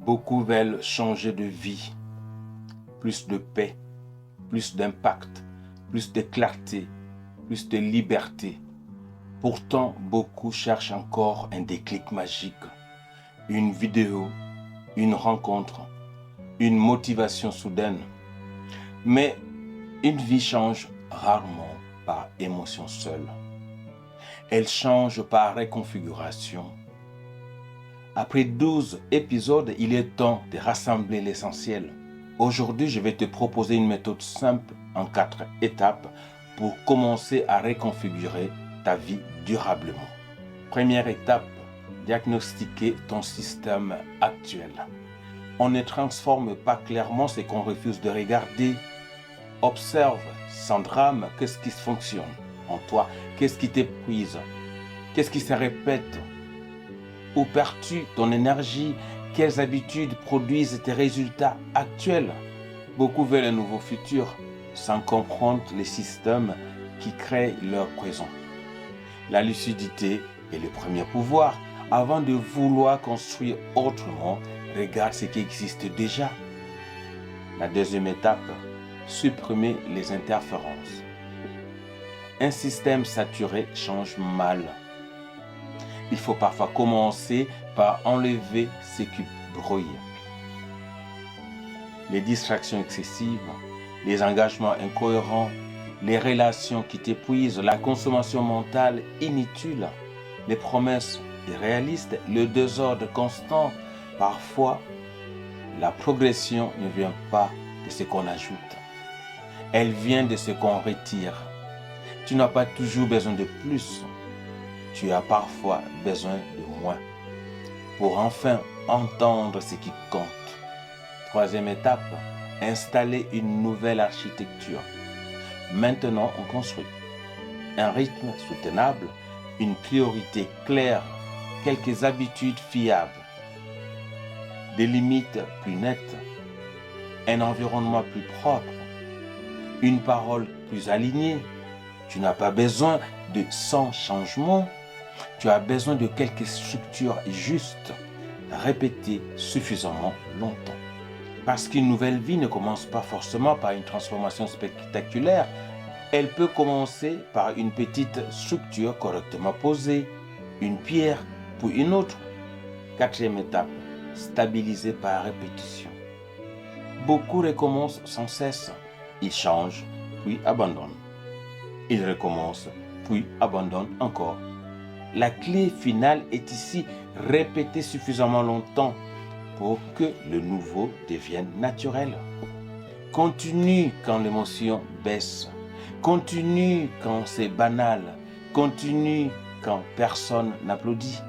Beaucoup veulent changer de vie, plus de paix, plus d'impact, plus de clarté, plus de liberté. Pourtant, beaucoup cherchent encore un déclic magique, une vidéo, une rencontre, une motivation soudaine. Mais une vie change rarement par émotion seule. Elle change par reconfiguration. Après 12 épisodes, il est temps de rassembler l'essentiel. Aujourd'hui, je vais te proposer une méthode simple en 4 étapes pour commencer à reconfigurer ta vie durablement. Première étape, diagnostiquer ton système actuel. On ne transforme pas clairement ce qu'on refuse de regarder. Observe sans drame qu'est-ce qui fonctionne en toi, qu'est-ce qui t'épuise, qu'est-ce qui se répète. Où perds-tu ton énergie? Quelles habitudes produisent tes résultats actuels? Beaucoup veulent un nouveau futur sans comprendre les systèmes qui créent leur présent. La lucidité est le premier pouvoir. Avant de vouloir construire autrement, regarde ce qui existe déjà. La deuxième étape, supprimer les interférences. Un système saturé change mal. Il faut parfois commencer par enlever ce qui brouille. Les distractions excessives, les engagements incohérents, les relations qui t'épuisent, la consommation mentale inutile, les promesses irréalistes, le désordre constant. Parfois, la progression ne vient pas de ce qu'on ajoute. Elle vient de ce qu'on retire. Tu n'as pas toujours besoin de plus. Tu as parfois besoin de moins pour enfin entendre ce qui compte. Troisième étape, installer une nouvelle architecture. Maintenant, on construit un rythme soutenable, une priorité claire, quelques habitudes fiables, des limites plus nettes, un environnement plus propre, une parole plus alignée. Tu n'as pas besoin de 100 changements. Tu as besoin de quelques structures justes, répétées suffisamment longtemps. Parce qu'une nouvelle vie ne commence pas forcément par une transformation spectaculaire. Elle peut commencer par une petite structure correctement posée, une pierre pour une autre. Quatrième étape, stabiliser par répétition. Beaucoup recommencent sans cesse. Ils changent, puis abandonnent. Ils recommencent, puis abandonnent encore. La clé finale est ici, répéter suffisamment longtemps pour que le nouveau devienne naturel. Continue quand l'émotion baisse. Continue quand c'est banal. Continue quand personne n'applaudit.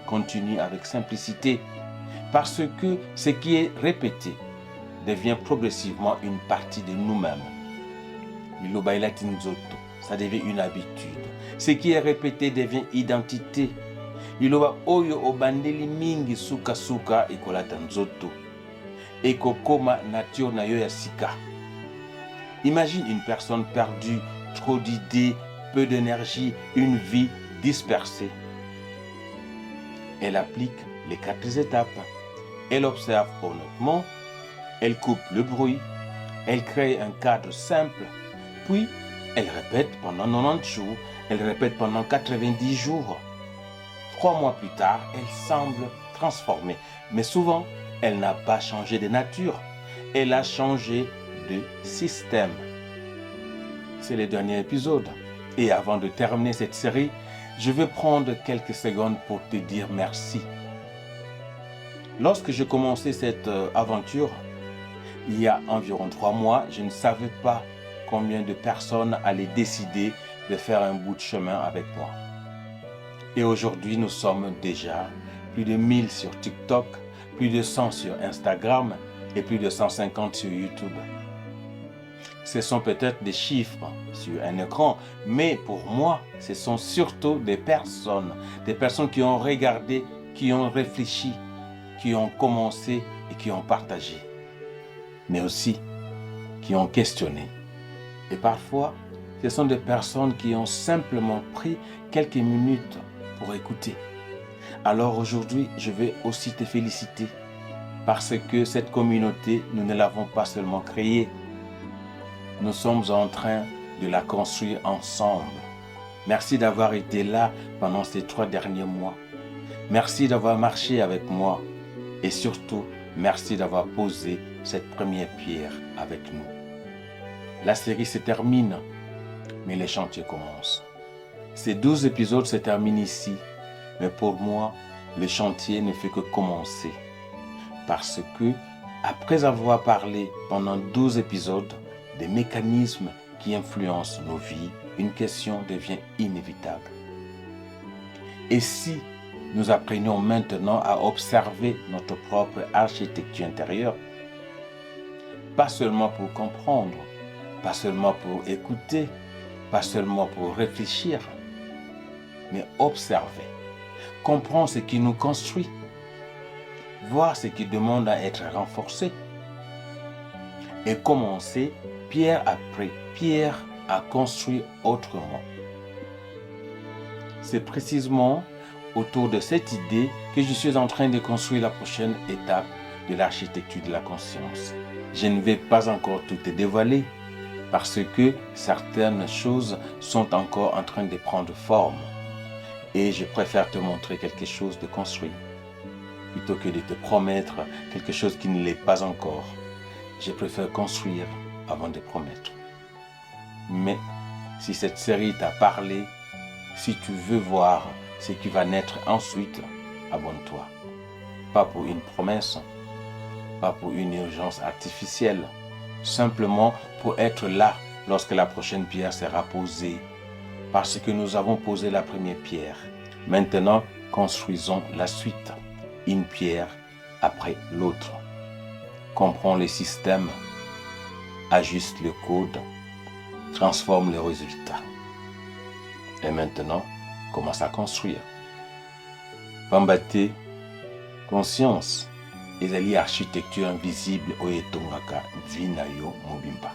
Continue avec simplicité. Parce que ce qui est répété devient progressivement une partie de nous-mêmes. Ça devient une habitude. Ce qui est répété devient identité. Liloba oyo obandeli mingi suka suka ekolata nzoto. Ekokoma nature na yo ya sika. Imagine une personne perdue, trop d'idées, peu d'énergie, une vie dispersée. Elle applique les 4 étapes. Elle observe honnêtement, elle coupe le bruit, elle crée un cadre simple, puis elle répète pendant 90 jours, elle répète pendant 90 jours. 3 mois plus tard, elle semble transformée. Mais souvent, elle n'a pas changé de nature. Elle a changé de système. C'est le dernier épisode. Et avant de terminer cette série, je vais prendre quelques secondes pour te dire merci. Lorsque j'ai commencé cette aventure, il y a environ 3 mois, je ne savais pas combien de personnes allaient décider de faire un bout de chemin avec moi. Et aujourd'hui, nous sommes déjà plus de 1000 sur TikTok, plus de 100 sur Instagram et plus de 150 sur YouTube. Ce sont peut-être des chiffres sur un écran, mais pour moi, ce sont surtout des personnes qui ont regardé, qui ont réfléchi, qui ont commencé et qui ont partagé, mais aussi qui ont questionné. Et parfois, ce sont des personnes qui ont simplement pris quelques minutes pour écouter. Alors aujourd'hui, je vais aussi te féliciter Parce que cette communauté, nous ne l'avons pas seulement créée. Nous sommes en train de la construire ensemble. Merci d'avoir été là pendant ces 3 derniers mois. Merci d'avoir marché avec moi. Et surtout, merci d'avoir posé cette première pierre avec nous. La série se termine, mais les chantiers commencent. Ces 12 épisodes se terminent ici, mais pour moi, le chantier ne fait que commencer. Parce que, après avoir parlé pendant 12 épisodes des mécanismes qui influencent nos vies, une question devient inévitable. Et si nous apprenions maintenant à observer notre propre architecture intérieure, pas seulement pour comprendre, pas seulement pour écouter, pas seulement pour réfléchir, mais observer, comprendre ce qui nous construit, voir ce qui demande à être renforcé et commencer pierre après pierre à construire autrement. C'est précisément autour de cette idée que je suis en train de construire la prochaine étape de l'architecture de la conscience. Je ne vais pas encore tout te dévoiler parce que certaines choses sont encore en train de prendre forme et je préfère te montrer quelque chose de construit plutôt que de te promettre quelque chose qui ne l'est pas encore. Je préfère construire avant de promettre. Mais si cette série t'a parlé, si tu veux voir ce qui va naître ensuite, abonne-toi. Pas pour une promesse, pas pour une urgence artificielle, simplement pour être là lorsque la prochaine pierre sera posée. Parce que nous avons posé la première pierre. Maintenant, construisons la suite, une pierre après l'autre. Comprends les systèmes, ajuste le code, transforme les résultats. Et maintenant, commence à construire. Pambate, conscience, ezali architecture invisible oyo etongaka vie na yo mobimba.